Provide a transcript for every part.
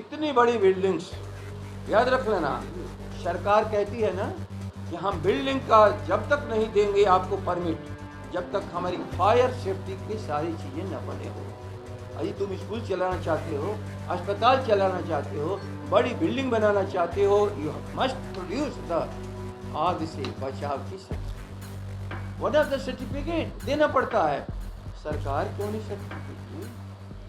इतनी बड़ी बिल्डिंग्स, याद रख लेना, सरकार कहती है ना कि हम बिल्डिंग का जब तक नहीं देंगे आपको परमिट, जब तक हमारी फायर सेफ्टी की सारी चीज़ें न बने हो। अभी तुम स्कूल चलाना चाहते हो, अस्पताल चलाना चाहते हो, बड़ी बिल्डिंग बनाना चाहते हो, यू मस्ट प्रोड्यूस द आग से बचाव की certificate. What are the certificate देना पड़ता है, सरकार क्यों नहीं सर्टिफिकेट?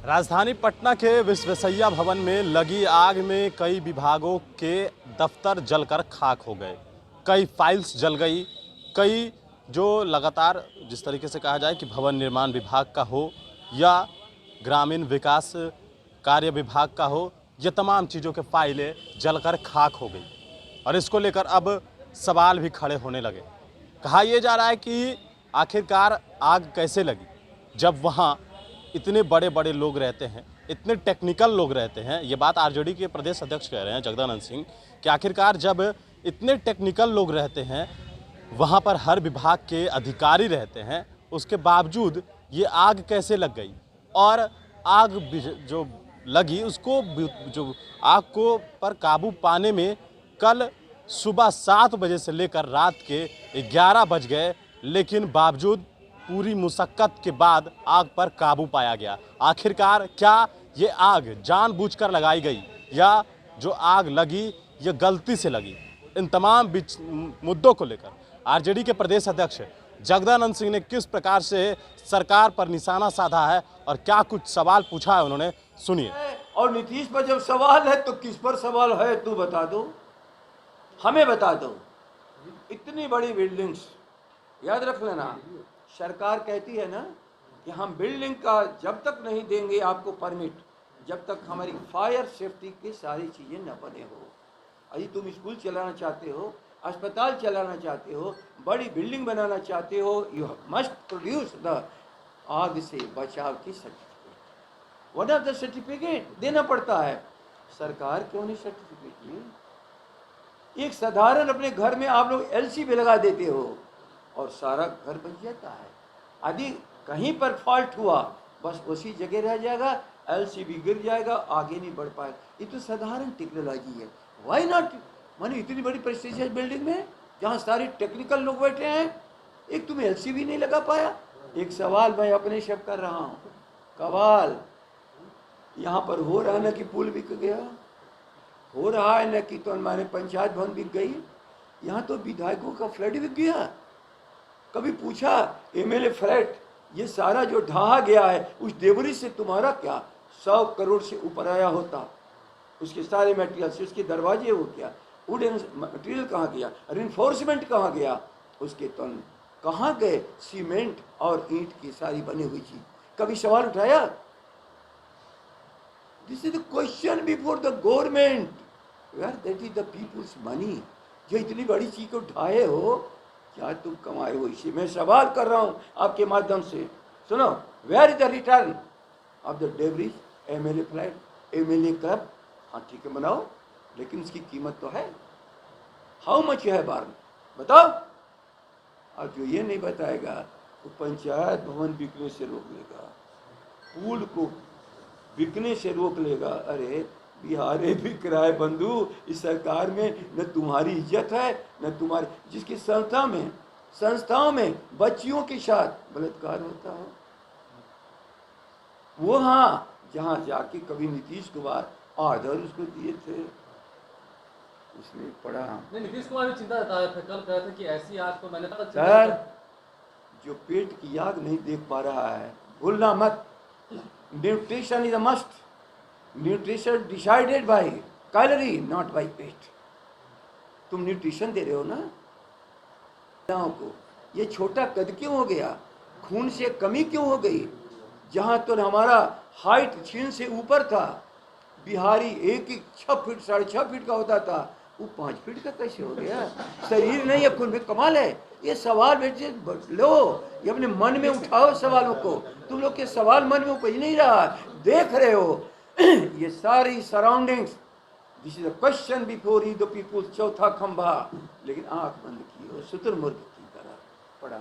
राजधानी पटना के विश्वेश्वरैया भवन में लगी आग में कई विभागों के दफ्तर जलकर खाक हो गए, कई फाइल्स जल गई, कई जो लगातार जिस तरीके से कहा जाए कि भवन निर्माण विभाग का हो या ग्रामीण विकास कार्य विभाग का हो, ये तमाम चीज़ों के फाइलें जलकर खाक हो गई और इसको लेकर अब सवाल भी खड़े होने लगे। कहा यह जा रहा है कि आखिरकार आग कैसे लगी, जब वहाँ इतने बड़े बड़े लोग रहते हैं, इतने टेक्निकल लोग रहते हैं। ये बात आरजेडी के प्रदेश अध्यक्ष कह रहे हैं जगदानंद सिंह कि आखिरकार जब इतने टेक्निकल लोग रहते हैं, वहाँ पर हर विभाग के अधिकारी रहते हैं, उसके बावजूद ये आग कैसे लग गई और आग जो लगी उसको जो आग को पर काबू पाने में कल सुबह 7 बजे से लेकर रात के 11 बज गए, लेकिन बावजूद पूरी मुशक्कत के बाद आग पर काबू पाया गया। आखिरकार क्या ये आग जानबूझकर लगाई गई या जो आग लगी ये गलती से लगी? इन तमाम मुद्दों को लेकर आरजेडी के प्रदेश अध्यक्ष जगदानंद सिंह ने किस प्रकार से सरकार पर निशाना साधा है और क्या कुछ सवाल पूछा है उन्होंने, सुनिए। और नीतीश पर जब सवाल है तो किस पर सवाल है, तू बता दो, हमें बता दो। इतनी बड़ी बिल्डिंग्स, याद रख लेना, सरकार कहती है ना कि हम बिल्डिंग का जब तक नहीं देंगे आपको परमिट, जब तक हमारी फायर सेफ्टी की सारी चीज़ें न बने हो। अभी तुम स्कूल चलाना चाहते हो, अस्पताल चलाना चाहते हो, बड़ी बिल्डिंग बनाना चाहते हो, यू मस्ट प्रोड्यूस द आग से बचाव की certificate. What are the certificate देना पड़ता है, सरकार क्यों नहीं सर्टिफिकेट दी? एक साधारण अपने घर में आप लोग एलसी भी लगा देते हो और सारा घर बन जाता है। यदि कहीं पर फॉल्ट हुआ बस उसी जगह रह जाएगा, एलसी भी गिर जाएगा, आगे नहीं बढ़ पाएगा। ये तो साधारण टेक्नोलॉजी है। व्हाई नॉट, माने इतनी बड़ी प्रेस्टीजियस बिल्डिंग में जहाँ सारे टेक्निकल लोग बैठे हैं, एक तुम एलसी भी नहीं लगा पाया। एक सवाल मैं अपने शब कर रहा हूँ, कवाल यहाँ पर हो रहा है न कि पुल बिक गया, हो रहा है न कि तो हमारे पंचायत भवन बिक गई, यहाँ तो विधायकों का फ्लैट बिक गया। कभी पूछा एमएलए फ्लैट ये सारा जो ढहा गया है उस देवरी से तुम्हारा क्या 100 करोड़ से ऊपर आया होता, उसके सारे मटेरियल से, उसके दरवाजे हो गया, वुडन मटेरियल कहाँ गया, रिइंफोर्समेंट कहाँ गया, उसके तन कहाँ गए, सीमेंट और ईंट की सारी बनी हुई चीज, कभी सवाल उठाया? This is the question before the government, where that is the people's money. जो इतनी बड़ी चीज को ढाए हो, क्या तुम कमाए हो? इसी में सवाल कर रहा हूँ आपके माध्यम से। सुनो, where is the return of the डेवरीज, एमएलए फ्लैट, एमएलए क्लब? हाँ ठीक है बनाओ, लेकिन उसकी कीमत तो है। हाउ मच है बार बताओ। और जो ये नहीं बताएगा वो पंचायत भवन बिकने से रोक लेगा, पुल को बिकने से रोक लेगा। अरे बिहारे बिक रहा है बंधु, इस सरकार में न तुम्हारी इज्जत है न तुम्हारी, जिसकी संस्थाओं में बच्चियों के साथ बलात्कार होता हो, वो हाँ जहाँ जाके कभी नीतीश कुमार आदर उसको दिए थे, उसने पढ़ा। नहीं, नीतीश कुमार भी चिंता जताया था, कल कहा था कि ऐसी आग तो मैंने सर जो पेट की आग नहीं देख पा रहा है, भूलना मत, nutrition is a must. Nutrition decided by calorie not by पेट। तुम न्यूट्रिशन दे रहे हो ना को, ये छोटा कद क्यों हो गया, खून से कमी क्यों हो गई? जहाँ तो हमारा हाइट छीन से ऊपर था, बिहारी 6 फीट 6.5 फीट का होता था, वो 5 फीट का कैसे हो गया? शरीर नहीं है, खून में कमाल है। ये सवाल बेटे लो, ये अपने मन में उठाओ सवालों को। तुम लोग के सवाल मन में उपज नहीं रहा, देख रहे हो ये सारी surroundings. This is a question before you the people, चौथा खंभा, लेकिन आंख बंद की हो शुतुरमुर्ग की तरह पड़ा।